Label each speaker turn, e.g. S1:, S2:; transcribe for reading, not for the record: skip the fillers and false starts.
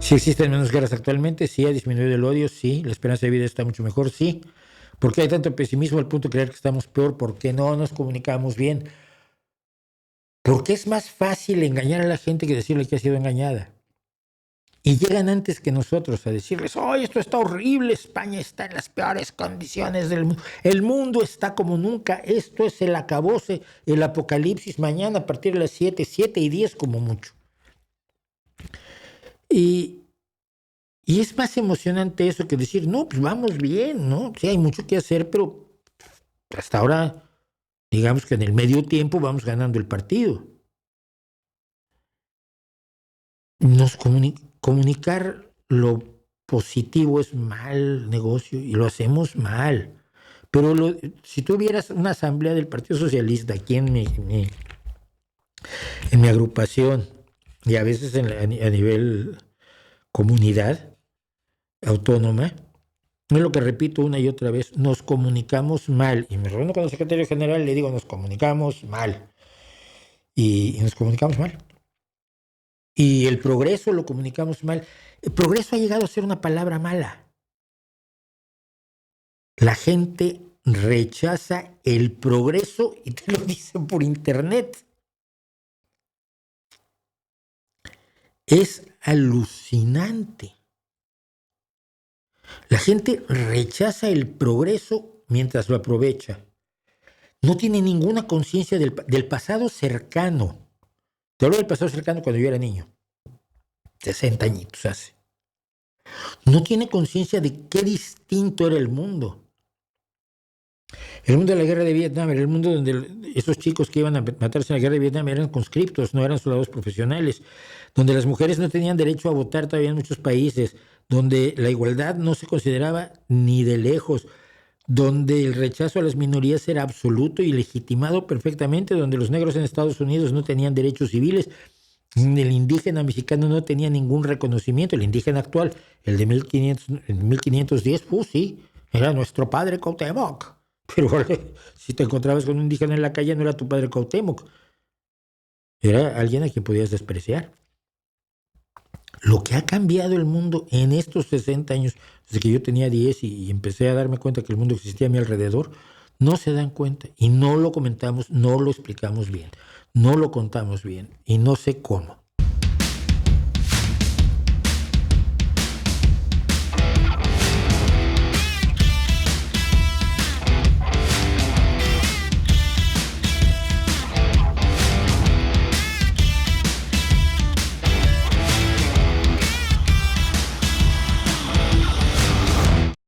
S1: Sí existen menos guerras actualmente, sí ha disminuido el odio, sí, la esperanza de vida está mucho mejor, sí. ¿Por qué hay tanto pesimismo al punto de creer que estamos peor? ¿Por qué no nos comunicamos bien? Porque es más fácil engañar a la gente que decirle que ha sido engañada. Y llegan antes que nosotros a decirles, oh, esto está horrible, España está en las peores condiciones del mundo, el mundo está como nunca, esto es el acabose, el apocalipsis mañana a partir de las 7:10 como mucho. Y es más emocionante eso que decir, no, pues vamos bien, ¿no? Sí, hay mucho que hacer, pero hasta ahora, digamos que en el medio tiempo vamos ganando el partido. Comunicar lo positivo es mal negocio y lo hacemos mal. Pero si tuvieras una asamblea del Partido Socialista aquí en mi agrupación y a veces a nivel comunidad autónoma, es lo que repito una y otra vez, nos comunicamos mal. Y me reúno con el secretario general y le digo, nos comunicamos mal. Y nos comunicamos mal. Y el progreso lo comunicamos mal. El progreso ha llegado a ser una palabra mala. La gente rechaza el progreso y te lo dicen por internet. Es alucinante. La gente rechaza el progreso mientras lo aprovecha. No tiene ninguna conciencia del pasado cercano. Te hablo del pasado cercano cuando yo era niño. 60 añitos hace. No tiene conciencia de qué distinto era el mundo. El mundo de la guerra de Vietnam era el mundo donde esos chicos que iban a matarse en la guerra de Vietnam eran conscriptos, no eran soldados profesionales, donde las mujeres no tenían derecho a votar todavía en muchos países, donde la igualdad no se consideraba ni de lejos, donde el rechazo a las minorías era absoluto y legitimado perfectamente, donde los negros en Estados Unidos no tenían derechos civiles, el indígena mexicano no tenía ningún reconocimiento, el indígena actual, el de 1510, sí, era nuestro padre Cuauhtémoc. Pero si te encontrabas con un indígena en la calle, no era tu padre Cuauhtémoc, era alguien a quien podías despreciar. Lo que ha cambiado el mundo en estos 60 años, desde que yo tenía 10 y empecé a darme cuenta que el mundo existía a mi alrededor, no se dan cuenta y no lo comentamos, no lo explicamos bien, no lo contamos bien y no sé cómo.